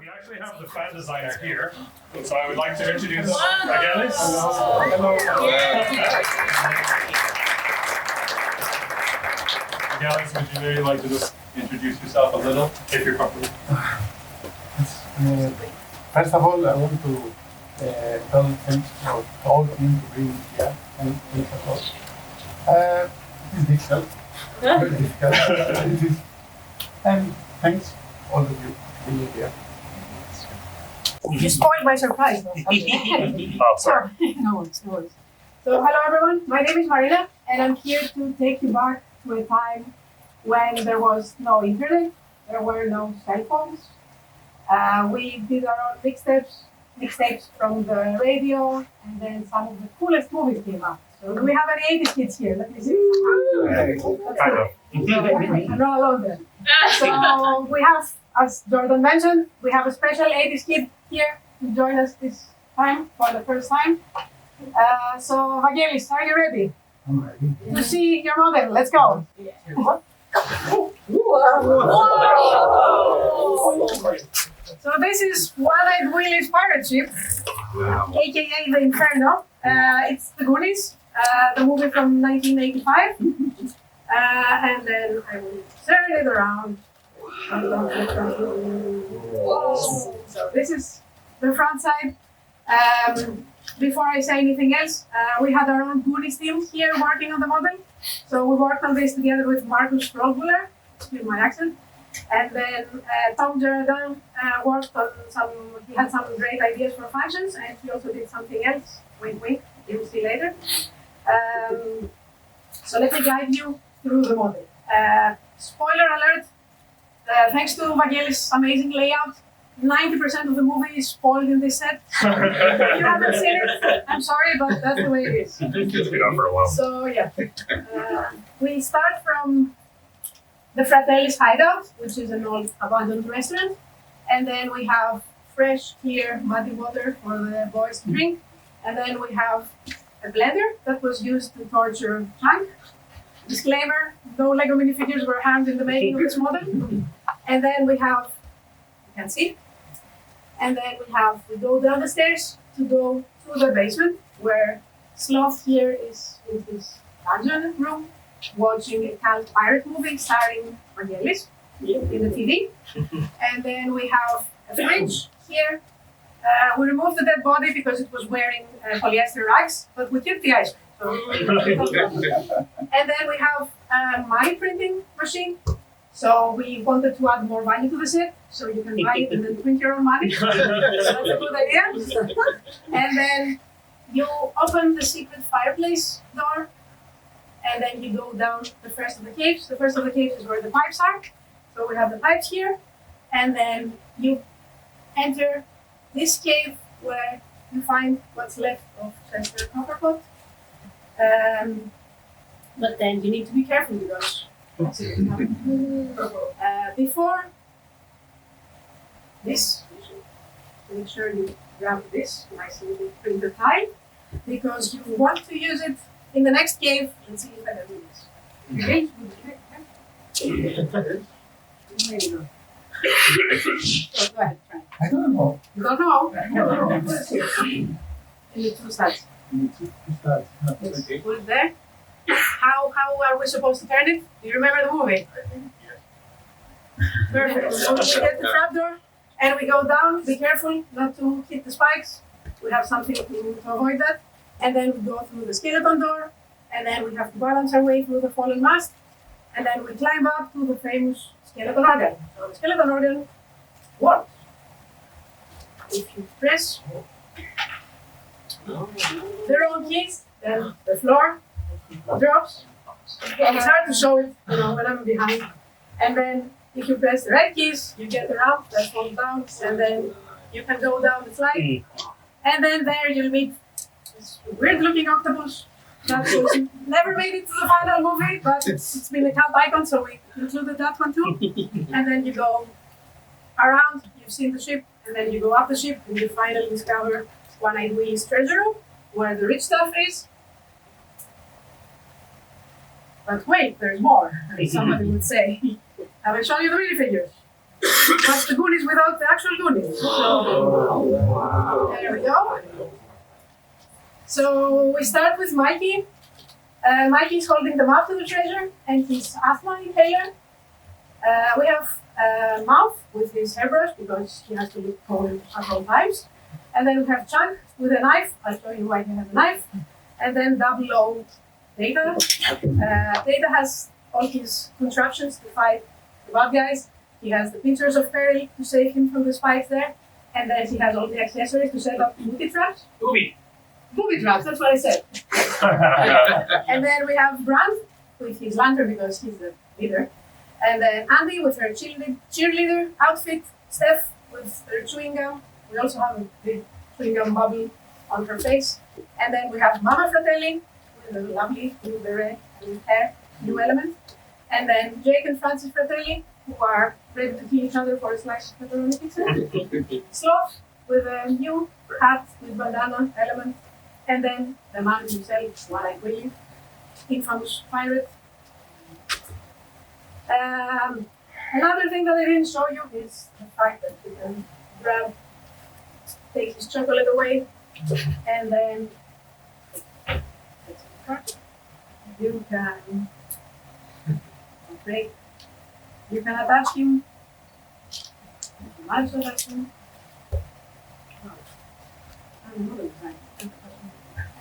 we actually have the fan designer here, so I would like to introduce Vaggelis. Hello. Vaggelis, would you really like to just introduce yourself a little, if you're comfortable? First of all, I want to tell thanks for all of you to bring here and thanks a lot. It is difficult, very difficult. And thanks all of you for being here. You spoiled my surprise. Oh, sorry. No worries. So, hello everyone. My name is Marina, and I'm here to take you back to a time when there was no internet, there were no cell phones. We did our own mixtapes from the radio, and then some of the coolest movies came out. So, do we have any 80s kids here? Let me see. Kind of. I'm not alone there. So, we have, as Jordan mentioned, we have a special 80s kid here to join us this time for the first time. So, Vaggelis, are you ready I'm ready. to see your model? Let's go. So this is One-Eyed Willy's pirate ship, aka the Inferno. It's the Goonies, the movie from 1985. And then I will turn it around. So this is the front side. Before I say anything else, we had our own Goonies team here working on the model. So we worked on this together with Markus Rollbühler, excuse my accent. And then Gerardin worked on he had some great ideas for functions, and he also did something else, wink wink, you will see later. So let me guide you through the model. Spoiler alert, thanks to Vaggelis' amazing layout, 90% of the movie is spoiled in this set. If you haven't seen it, I'm sorry, but that's the way it is. It's been on for a while. So yeah, we start from the Fratellis hideout, which is an old abandoned restaurant. And then we have fresh, clear, muddy water for the boys to drink. And then we have a blender that was used to torture Chunk. Disclaimer, no Lego minifigures were harmed in the making of this model. And then we have, you can see, and then we go down the stairs to go to the basement, where Sloth here is in his dungeon room, watching a cult pirate movie starring Vaggelis in the TV. And then we have a fridge here. We removed the dead body because it was wearing polyester rags, but we kept the ice cream. So and then we have a money printing machine. So we wanted to add more value to the set, so you can buy it and then print your own money. So that's a good idea. And then you open the secret fireplace door, and then you go down the first of the caves. The first of the caves is where the pipes are. So we have the pipes here, and then you enter this cave where you find what's left of Chester Copperpot. But then you need to be careful because before this, make sure you grab this nice little printer tile, because you want to use it in the next cave. Let's see if I can do this. Okay? Maybe not. So go ahead, try. I don't know. You don't know? In the two sides. Yes. Okay. Put it there. How are we supposed to turn it? Do you remember the movie? Perfect. So we get the trapdoor and we go down. Be careful not to hit the spikes. We have something to avoid that. And then we go through the skeleton door, and then we have to balance our way through the fallen mast, and then we climb up to the famous skeleton organ. So the skeleton organ works. If you press the wrong keys, then the floor drops. It's hard to show it, when I'm behind. And then if you press the right keys, you get the ramp that falls down, and then you can go down the slide. And then there you'll meet this weird-looking octopus that was never made it to the final movie, but it's been a cult icon, so we included that one too. And then you go around, you've seen the ship, and then you go up the ship, and you finally discover One-Eyed Willy's treasure room, where the rich stuff is. But wait, there's more, as somebody would say. Have I shown you the minifigures? That's the Goonies without the actual Goonies. So, there we go. So we start with Mikey. Mikey's holding the map to the treasure and his asthma inhaler. We have Mouth with his hairbrush because he has to look cold at all times. And then we have Chunk with a knife. I'll show you why he has a knife. And then Double O Data. Data has all his contraptions to fight the bad guys. He has the pictures of Peril to save him from the spikes there. And then he has all the accessories to set up booby traps. Booby traps, that's what I said. And then we have Brand with his lantern because he's the leader. And then Andy with her cheerleader outfit. Steph with her chewing gum. We also have a big chewing gum bubble on her face. And then we have Mama Fratelli with a lovely blue beret and hair, new element. And then Jake and Francis Fratelli, who are ready to kill each other for a slice of pepperoni pizza. Sloth with a new hat with bandana element. And then the man himself, One-Eyed Willy, infamous pirate. Another thing that I didn't show you is the fact that you can take his chocolate away, and then you can attach him.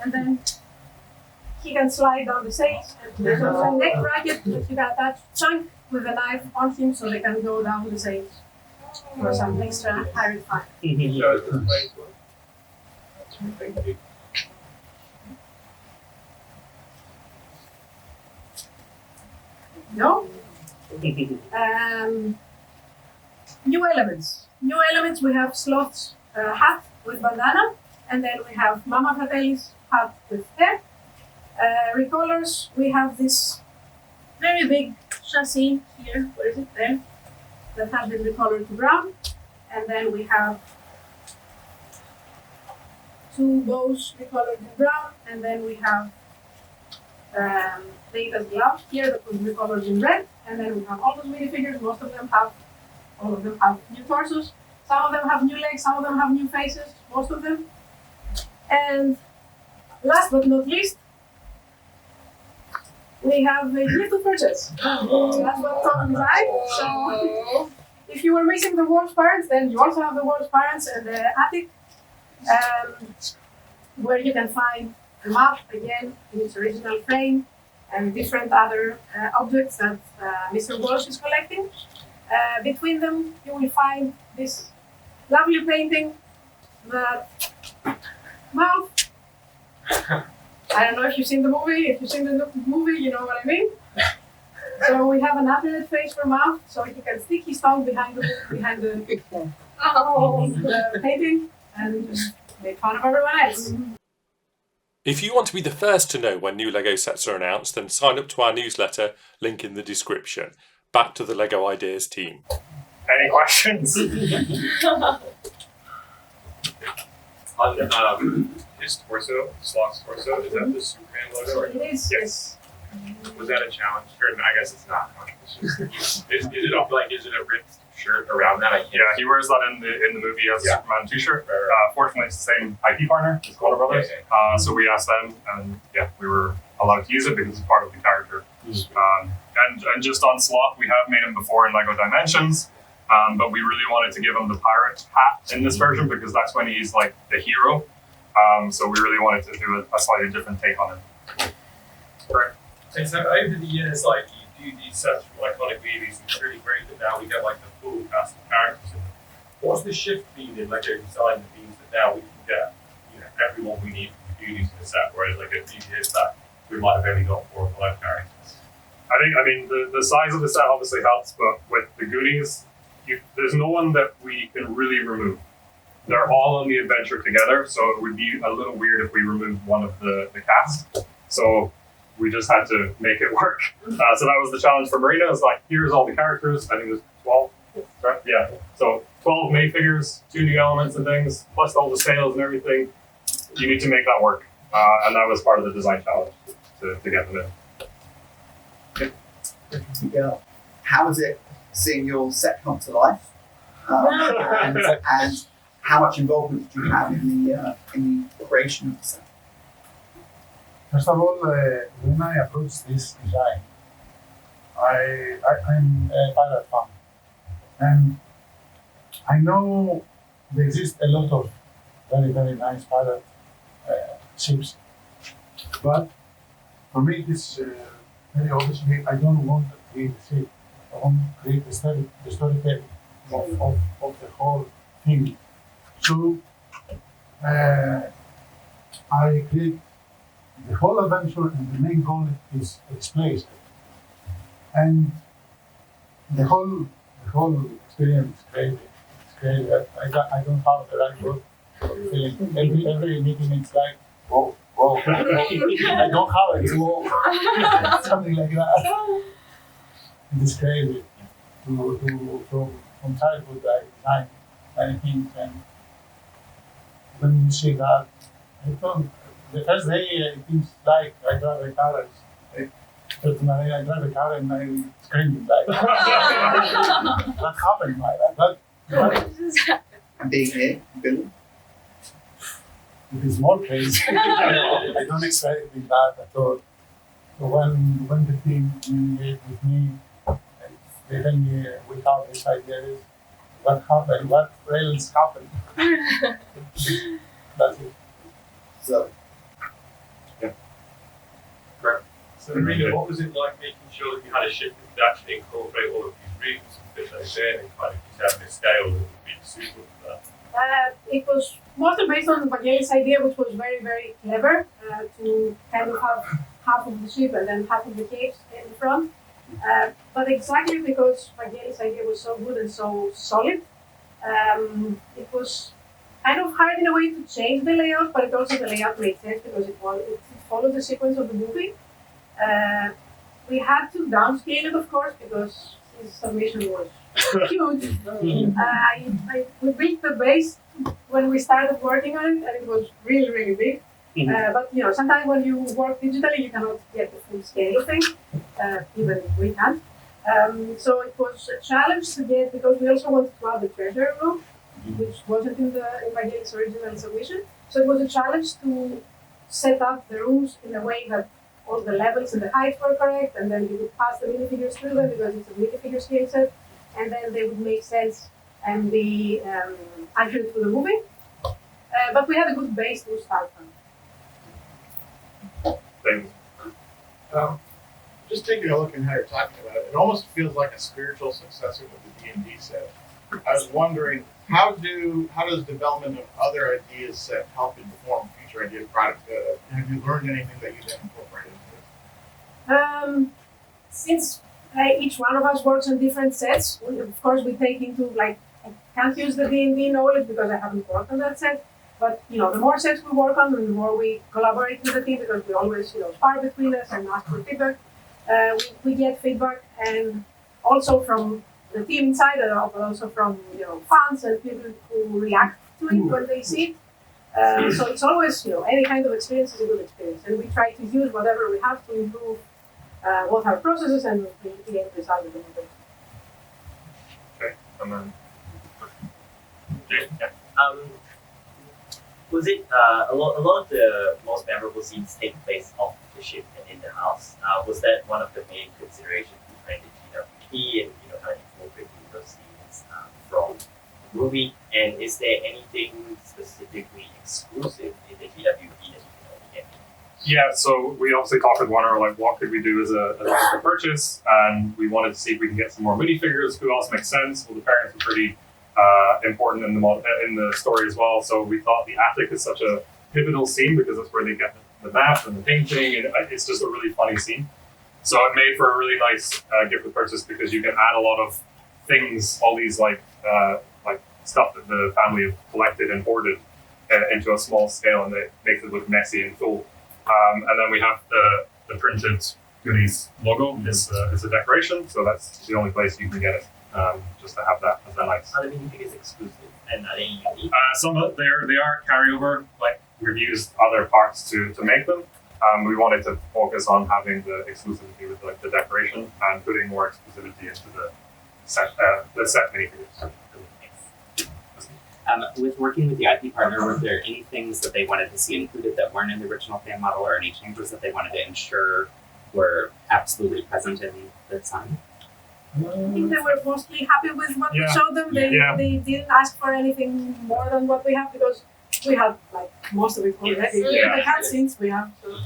And then he can slide down the sails. There's also a neck bracket that you can attach Chunk with a knife on him so they can go down the sails for some extra pirate fun. No? New elements. New elements, we have Sloth's hat with bandana, and then we have Mama Fratelli's hat with hair. Recolors, we have this very big chassis here, where is it? There. That has been recolored to brown. And then we have two bows recolored in brown, and then we have Data's glove here that was recolored in red, and then we have all those minifigures. All of them have new torsos. Some of them have new legs, some of them have new faces, most of them. And last but not least, we have a gift of purchase. That's what Tom designed. So if you were missing the world's parents, then you also have the world's parents and the attic, where you can find the map again in its original frame and different other objects that Mr. Walsh is collecting. Between them, you will find this lovely painting that Mouth. I don't know if you've seen the movie. If you've seen the movie, you know what I mean. So we have an alternate face for Mouth, so he can stick his tongue behind the painting and just make fun of everyone else. If you want to be the first to know when new LEGO sets are announced, then sign up to our newsletter, link in the description. Back to the LEGO Ideas team. Any questions? On his torso, Sloth's torso, is that the Superman logo? Or? It is. Yes. Was that a challenge? Or, I guess it's not. Is it a ripped shirt around that? Yeah, he wears that in the movie as a Superman t-shirt. Fortunately, it's the same IP partner, it's Warner Brothers. So we asked them, and we were allowed to use it because it's part of the character. And just on Sloth, we have made him before in LEGO Dimensions, but we really wanted to give him the pirate hat in this version because that's when he's like the hero. So we really wanted to do a slightly different take on it. Correct. And so over the years, like you do these such iconic movies, and it's really great that now we get like the full cast of characters. What's the shift been in LEGO design that means that now we can get everyone we need to do these in the set, whereas like a few years back we might have only got 4 or 5 characters. I mean, the size of the set obviously helps, but with the Goonies, there's no one that we can really remove. They're all on the adventure together, so it would be a little weird if we removed one of the cast. So we just had to make it work. So that was the challenge for Marina. It's like, here's all the characters. I think there's 12, right? Yeah. So 12 minifigures, 2 new elements and things, plus all the sails and everything. You need to make that work. And that was part of the design challenge to get them in. Yeah. How was it seeing your set come to life? And how much involvement did you have in the creation of the set? First of all, when I approached this design, I'm a pilot fan, and I know there exist a lot of very, very nice pilot ships, but for me, this very obviously, I don't want to create a ship. I want to create the storytelling of the whole thing. So I create the whole adventure, and the main goal is exploration. And the whole experience is crazy. It's crazy. I don't have the right word for the feeling. Every meeting it's like, whoa. I don't have it. Whoa. Something like that. It's crazy. From childhood I designed many things, and when you see that, I thought the first day it seems like I drive a car. Personally, I drive a car and I'm screaming like that happened like that. And being here, Bill? It is more crazy. I don't expect that at all. So when the team communicated with me, they tell me we have this idea, what happened, what else happened. That's it. So, So Marina, what was it like making sure that you had a ship that could actually incorporate all of these rooms and fit those in and kind of just have a scale that would be suitable for that? It was mostly based on Vaggelis' idea, which was very, very clever, to kind of have half of the ship and then half of the caves in front. But exactly because Vaggelis' idea was so good and so solid, it was kind of hard in a way to change the layout, but it also the layout made sense because it followed the sequence of the movie. We had to downscale it, of course, because his submission was huge. We built the base when we started working on it, and it was really, really big. But sometimes when you work digitally, you cannot get the full scale of things, even if we can. So it was a challenge to get, because we also wanted to have the treasure room, which wasn't in Vaggelis' original submission. So it was a challenge to set up the rooms in a way that all the levels and the heights were correct, and then you could pass the minifigures through them because it's a minifigure scale set, and then they would make sense and be accurate to the movie. But we had a good base to start from. Things. Just taking a look at how you're talking about it, it almost feels like a spiritual successor to the D&D set. I was wondering, how does development of other ideas set help inform future idea product? Have you learned anything that you then incorporate into it? Since each one of us works on different sets, of course we take into, I can't use the D&D knowledge because I haven't worked on that set, but the more sets we work on, the more we collaborate with the team because we always spar between us and ask for feedback. We get feedback, and also from the team inside, but also from fans and people who react to it when they see it. So it's always any kind of experience is a good experience, and we try to use whatever we have to improve both our processes and the end result of the movie. Okay, and then Was it a lot of the most memorable scenes take place off the ship and in the house? Was that one of the main considerations behind the GWP and how to incorporate those scenes from the movie? And is there anything specifically exclusive in the GWP that you can only get? yeah, so we obviously talked with Warner, what could we do as a purchase, and we wanted to see if we can get some more minifigures. Who else makes sense? Well, the parents were pretty important in the story as well. So we thought the attic is such a pivotal scene because that's where they get the map and the painting, and it's just a really funny scene. So it made for a really nice gift with purchase because you can add a lot of things, all these like stuff that the family have collected and hoarded into a small scale, and it makes it look messy and full. And then we have the printed Goonies logo is a decoration, so that's the only place you can get it. Just to have that as a nice. Are the minifigures exclusive and are they unique? Some of they are carryover. Like we've used other parts to make them. We wanted to focus on having the exclusivity with the decoration and putting more exclusivity into the set minifigures. With working with the IP partner, were there any things that they wanted to see included that weren't in the original fan model, or any changes that they wanted to ensure were absolutely present in the design? I think they were mostly happy with what we Yeah. showed them. They didn't ask for anything more than what we have because we have like most of it already. Yeah. The cutscenes we have. So.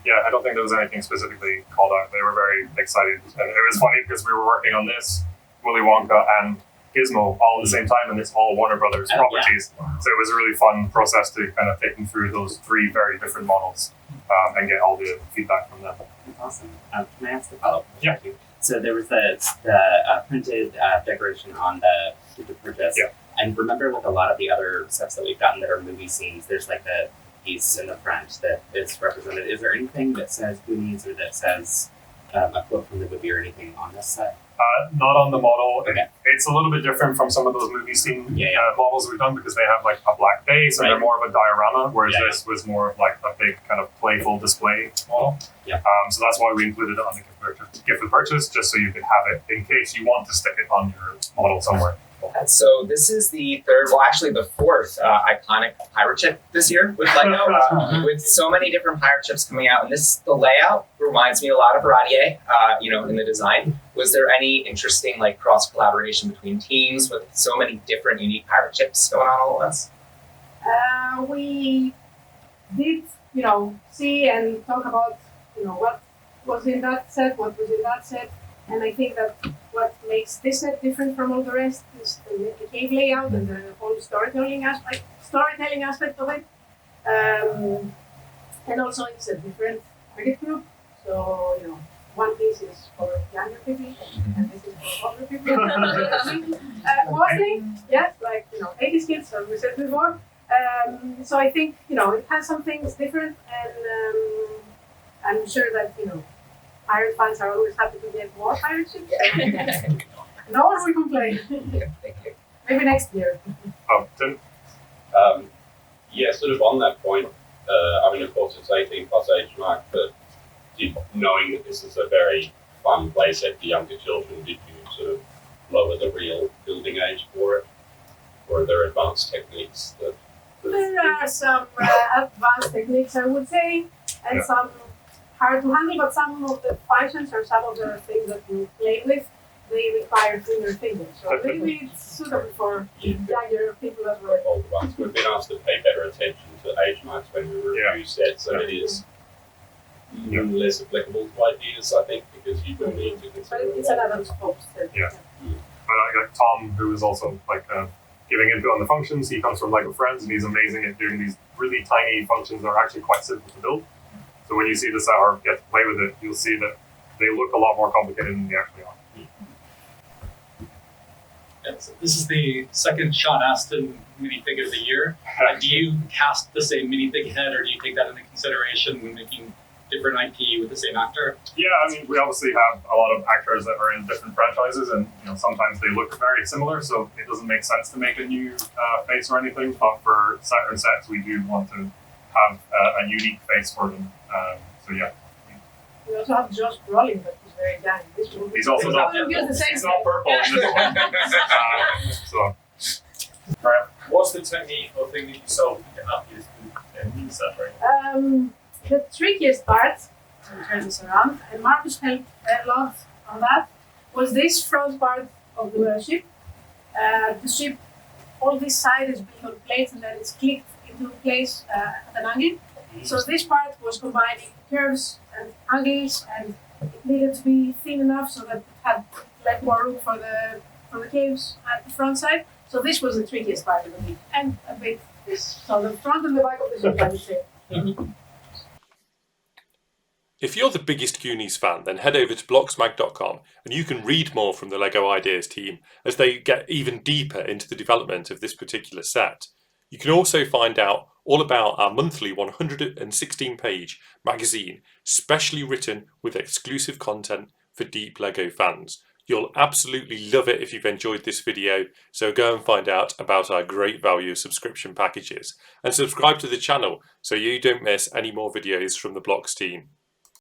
Yeah, I don't think there was anything specifically called out. They were very excited. And it was funny because we were working on this, Willy Wonka and Gizmo all at the same time, and it's all Warner Brothers properties. So it was a really fun process to kind of take them through those three very different models and get all the feedback from them. Awesome. Can I ask a follow-up? Yeah. Thank you. So there was the printed decoration on the purchase. Yeah. And remember with a lot of the other sets that we've gotten that are movie scenes, there's like a piece in the front that is represented. Is there anything that says Goonies or that says a quote from the movie or anything on this set? Not on the model. Okay. It's a little bit different from some of those movie scene Yeah. models we've done because they have like a black base and Right. they're more of a diorama, whereas Yeah. this was more of like a big kind of playful display model. Yeah. So that's why we included it on the gift with purchase, just so you could have it in case you want to stick it on your model somewhere. So this is the third, well actually the fourth iconic pirate ship this year with Lego, with so many different pirate ships coming out. And the layout reminds me a lot of Radier, in the design. Was there any interesting like cross collaboration between teams with so many different unique pirate ships going on all at once? We did, see and talk about, what was in that set, what was in that set. And I think that what makes this set different from all the rest is the cave layout and the whole storytelling aspect of it. And also it's a different target group. So, one piece is for younger people and this is for older people. Mostly, yes, 80s kids, as we said before. So I think, it has some things different and I'm sure that, pirate fans are always happy to get more pirate ships. No one will complain. Maybe next year. Oh, Tim? Yeah, sort of on that point, of course it's 18 plus age mark, but knowing that this is a very fun play set for younger children, did you sort of lower the real building age for it? Or are there advanced techniques that... There are some advanced techniques, I would say, and some hard to handle, but some of the functions or some of the things that you play with, they require thinner fingers. So maybe it's suitable for younger people as well. Older ones. We've been asked to pay better attention to age marks when we review sets, and it is less applicable to ideas, I think, because you will need to consider. But it's another scope. Yeah. But like Tom, who is also giving input on the functions, he comes from Lego Friends and he's amazing at doing these really tiny functions that are actually quite simple to build. So when you see this out or get to play with it, you'll see that they look a lot more complicated than they actually are. Yeah, so this is the second Sean Astin minifig of the year. Do you cast the same minifig head, or do you take that into consideration when making different IP with the same actor? Yeah, we obviously have a lot of actors that are in different franchises, and sometimes they look very similar, so it doesn't make sense to make a new face or anything. But for certain sets, we do want to have a unique face for them. So yeah. We also have Josh Brolin, but he's very young. This movie. He's also not. He's not purple in this one. So. Right. What's the technique or thing that you solved that you're happiest with in set, right? The trickiest part, I'll turn this around, and Markus helped a lot on that, was this front part of the ship. The ship, all this side is built on plates and then it's clicked into place at an angle. So this part was combining curves and angles, and it needed to be thin enough so that it had like more room for the caves at the front side. So this was the trickiest part of the week, and a bit this. So the front and the back of the ship, I would say. If you're the biggest Goonies fan, then head over to blocksmag.com and you can read more from the LEGO Ideas team as they get even deeper into the development of this particular set. You can also find out all about our monthly 116-page magazine, specially written with exclusive content for deep LEGO fans. You'll absolutely love it if you've enjoyed this video, so go and find out about our great value subscription packages. And subscribe to the channel so you don't miss any more videos from the Blocks team.